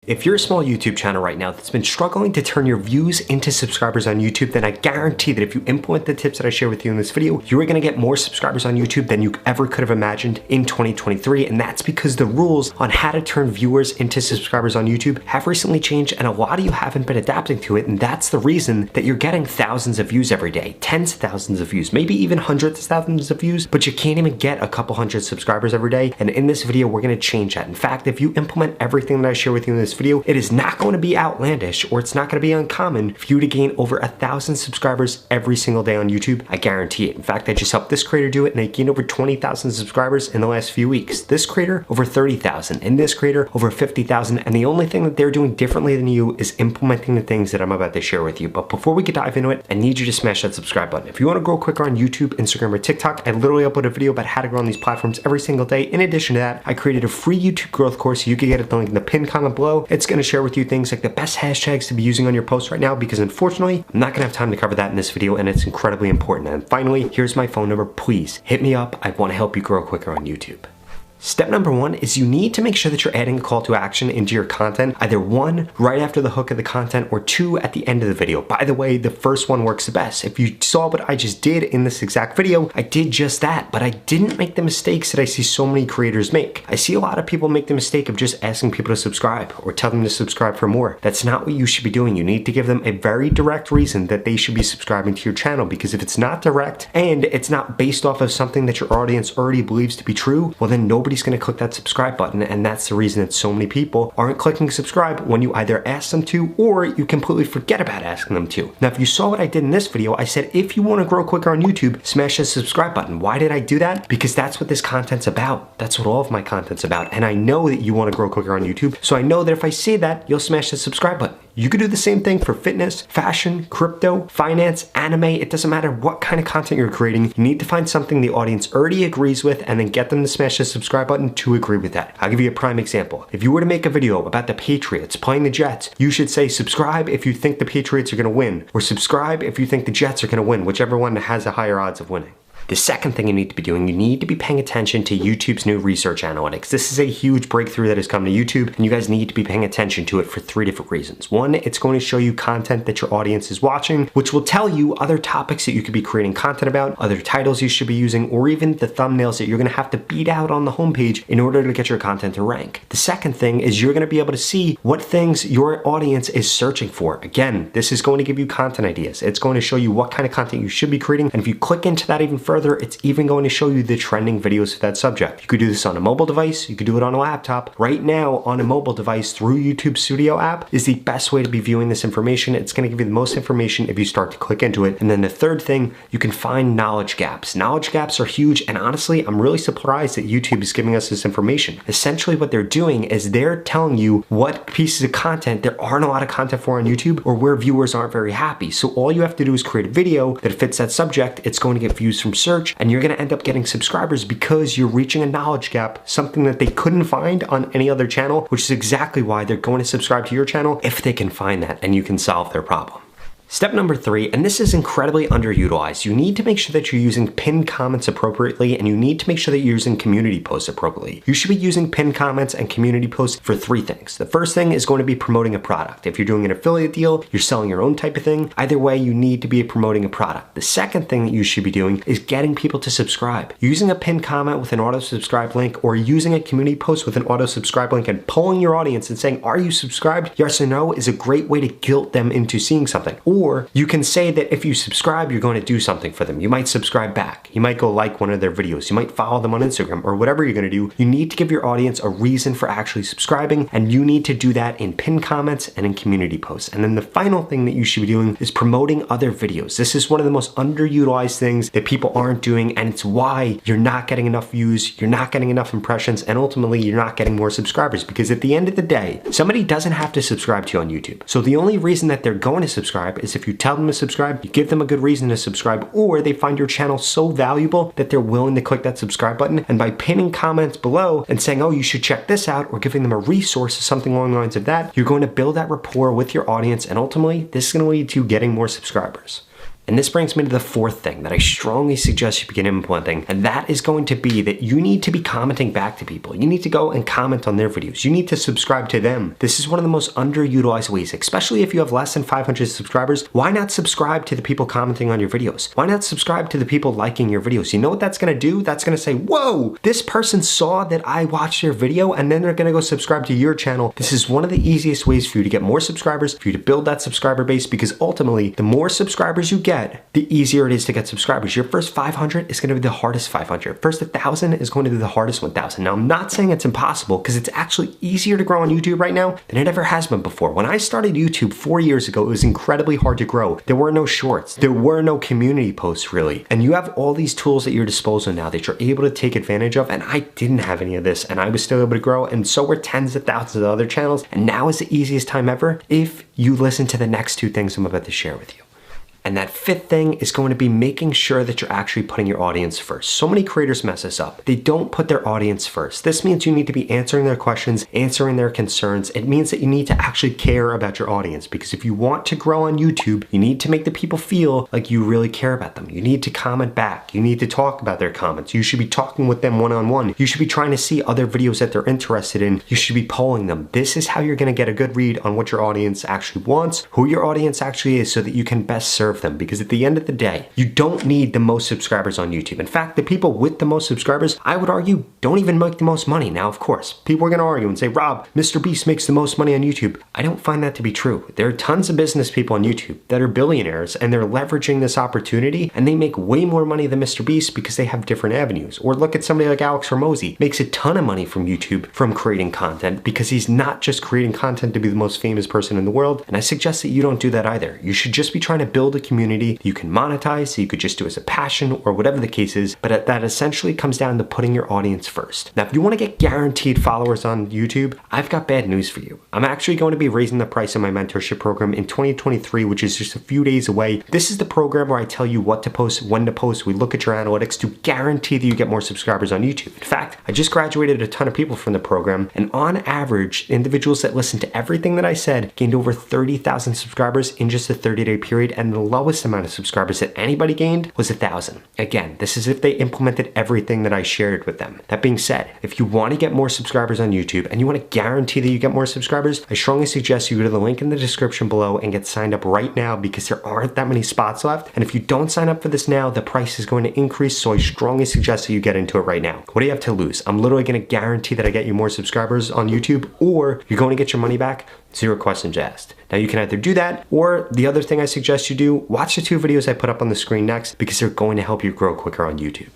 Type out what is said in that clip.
If you're a small YouTube channel right now that's been struggling to turn your views into subscribers on YouTube, then I guarantee that if you implement the tips that I share with you in this video, you are gonna get more subscribers on YouTube than you ever could have imagined in 2023. And that's because the rules on how to turn viewers into subscribers on YouTube have recently changed, and a lot of you haven't been adapting to it. And that's the reason that you're getting thousands of views every day, tens of thousands of views, maybe even hundreds of thousands of views, but you can't even get a couple hundred subscribers every day. And in this video, we're gonna change that. In fact, if you implement everything that I share with you in this video, it is not going to be outlandish, or it's not going to be uncommon for you to gain over 1,000 subscribers every single day on YouTube. I guarantee it. In fact, I just helped this creator do it, and they gained over 20,000 subscribers in the last few weeks. This creator over 30,000, and this creator over 50,000. And the only thing that they're doing differently than you is implementing the things that I'm about to share with you. But before we can dive into it, I need you to smash that subscribe button. If you want to grow quicker on YouTube, Instagram, or TikTok, I literally upload a video about how to grow on these platforms every single day. In addition to that, I created a free YouTube growth course. You can get it, the link in the pinned comment below. It's going to share with you things like the best hashtags to be using on your posts right now, because unfortunately, I'm not going to have time to cover that in this video, and it's incredibly important. And finally, here's my phone number. Please hit me up. I want to help you grow quicker on YouTube. Step number one is you need to make sure that you're adding a call to action into your content, either one, right after the hook of the content, or two, at the end of the video. By the way, the first one works the best. If you saw what I just did in this exact video, I did just that, but I didn't make the mistakes that I see so many creators make. I see a lot of people make the mistake of just asking people to subscribe or tell them to subscribe for more. That's not what you should be doing. You need to give them a very direct reason that they should be subscribing to your channel, because if it's not direct and it's not based off of something that your audience already believes to be true, well then nobody's going to click that subscribe button. And that's the reason that so many people aren't clicking subscribe when you either ask them to, or you completely forget about asking them to. Now, if you saw what I did in this video, I said if you want to grow quicker on YouTube, smash the subscribe button. Why did I do that? Because that's what this content's about. That's what all of my content's about. And I know that you want to grow quicker on YouTube, so I know that if I say that, you'll smash the subscribe button. You could do the same thing for fitness, fashion, crypto, finance, anime. It doesn't matter what kind of content you're creating. You need to find something the audience already agrees with, and then get them to smash the subscribe button to agree with that. I'll give you a prime example. If you were to make a video about the Patriots playing the Jets, you should say subscribe if you think the Patriots are going to win, or subscribe if you think the Jets are going to win, whichever one has a higher odds of winning. The second thing you need to be doing, you need to be paying attention to YouTube's new research analytics. This is a huge breakthrough that has come to YouTube, and you guys need to be paying attention to it for three different reasons. One, it's going to show you content that your audience is watching, which will tell you other topics that you could be creating content about, other titles you should be using, or even the thumbnails that you're going to have to beat out on the homepage in order to get your content to rank. The second thing is you're going to be able to see what things your audience is searching for. Again, this is going to give you content ideas. It's going to show you what kind of content you should be creating, and if you click into that even further, it's even going to show you the trending videos for that subject. You could do this on a mobile device, you could do it on a laptop. Right now, on a mobile device through YouTube Studio app is the best way to be viewing this information. It's going to give you the most information if you start to click into it. And then the third thing, you can find knowledge gaps. Knowledge gaps are huge, and honestly, I'm really surprised that YouTube is giving us this information. Essentially, what they're doing is they're telling you what pieces of content there aren't a lot of content for on YouTube, or where viewers aren't very happy. So all you have to do is create a video that fits that subject. It's going to get views from search, and you're going to end up getting subscribers because you're reaching a knowledge gap, something that they couldn't find on any other channel, which is exactly why they're going to subscribe to your channel if they can find that and you can solve their problem. Step number three, and this is incredibly underutilized, you need to make sure that you're using pinned comments appropriately, and you need to make sure that you're using community posts appropriately. You should be using pinned comments and community posts for three things. The first thing is going to be promoting a product. If you're doing an affiliate deal, you're selling your own type of thing, either way, you need to be promoting a product. The second thing that you should be doing is getting people to subscribe. Using a pinned comment with an auto subscribe link, or using a community post with an auto subscribe link and polling your audience and saying, are you subscribed? Yes or no, is a great way to guilt them into seeing something. Or you can say that if you subscribe, you're going to do something for them. You might subscribe back. You might go like one of their videos. You might follow them on Instagram, or whatever you're going to do. You need to give your audience a reason for actually subscribing, and you need to do that in pinned comments and in community posts. And then the final thing that you should be doing is promoting other videos. This is one of the most underutilized things that people aren't doing, and it's why you're not getting enough views, you're not getting enough impressions, and ultimately you're not getting more subscribers, because at the end of the day, somebody doesn't have to subscribe to you on YouTube. So the only reason that they're going to subscribe is if you tell them to subscribe, you give them a good reason to subscribe, or they find your channel so valuable that they're willing to click that subscribe button. And by pinning comments below and saying, oh, you should check this out, or giving them a resource or something along the lines of that, you're going to build that rapport with your audience, and ultimately this is going to lead to getting more subscribers. And this brings me to the fourth thing that I strongly suggest you begin implementing, and that is going to be that you need to be commenting back to people. You need to go and comment on their videos. You need to subscribe to them. This is one of the most underutilized ways, especially if you have less than 500 subscribers. Why not subscribe to the people commenting on your videos? Why not subscribe to the people liking your videos? You know what that's gonna do? That's gonna say, whoa, this person saw that I watched their video, and then they're gonna go subscribe to your channel. This is one of the easiest ways for you to get more subscribers, for you to build that subscriber base, because ultimately, the more subscribers you get, the easier it is to get subscribers. Your first 500 is gonna be the hardest 500. First 1,000 is going to be the hardest 1,000. Now, I'm not saying it's impossible, because it's actually easier to grow on YouTube right now than it ever has been before. When I started YouTube 4 years ago, it was incredibly hard to grow. There were no shorts. There were no community posts, really. And you have all these tools at your disposal now that you're able to take advantage of, and I didn't have any of this, and I was still able to grow, and so were tens of thousands of other channels, and now is the easiest time ever if you listen to the next two things I'm about to share with you. And that fifth thing is going to be making sure that you're actually putting your audience first. So many creators mess this up. They don't put their audience first. This means you need to be answering their questions, answering their concerns. It means that you need to actually care about your audience, because if you want to grow on YouTube, you need to make the people feel like you really care about them. You need to comment back. You need to talk about their comments. You should be talking with them one-on-one. You should be trying to see other videos that they're interested in. You should be polling them. This is how you're going to get a good read on what your audience actually wants, who your audience actually is, so that you can best serve them. Because at the end of the day, you don't need the most subscribers on YouTube. In fact, the people with the most subscribers, I would argue, don't even make the most money. Now, of course, people are going to argue and say, Rob, Mr. Beast makes the most money on YouTube. I don't find that to be true. There are tons of business people on YouTube that are billionaires, and they're leveraging this opportunity, and they make way more money than Mr. Beast because they have different avenues. Or look at somebody like Alex Hormozi, makes a ton of money from YouTube from creating content, because he's not just creating content to be the most famous person in the world. And I suggest that you don't do that either. You should just be trying to build a community you can monetize, so you could just do as a passion or whatever the case is, but that essentially comes down to putting your audience first. Now, if you want to get guaranteed followers on YouTube, I've got bad news for you. I'm actually going to be raising the price of my mentorship program in 2023, which is just a few days away. This is the program where I tell you what to post, when to post. We look at your analytics to guarantee that you get more subscribers on YouTube. In fact, I just graduated a ton of people from the program, and on average, individuals that listened to everything that I said gained over 30,000 subscribers in just a 30-day period, and the lowest amount of subscribers that anybody gained was 1,000. Again, this is if they implemented everything that I shared with them. That being said, if you want to get more subscribers on YouTube and you want to guarantee that you get more subscribers, I strongly suggest you go to the link in the description below and get signed up right now, because there aren't that many spots left. And if you don't sign up for this now, the price is going to increase. So I strongly suggest that you get into it right now. What do you have to lose? I'm literally going to guarantee that I get you more subscribers on YouTube, or you're going to get your money back. 0 questions asked. Now, you can either do that, or the other thing I suggest you do, watch the 2 videos I put up on the screen next, because they're going to help you grow quicker on YouTube.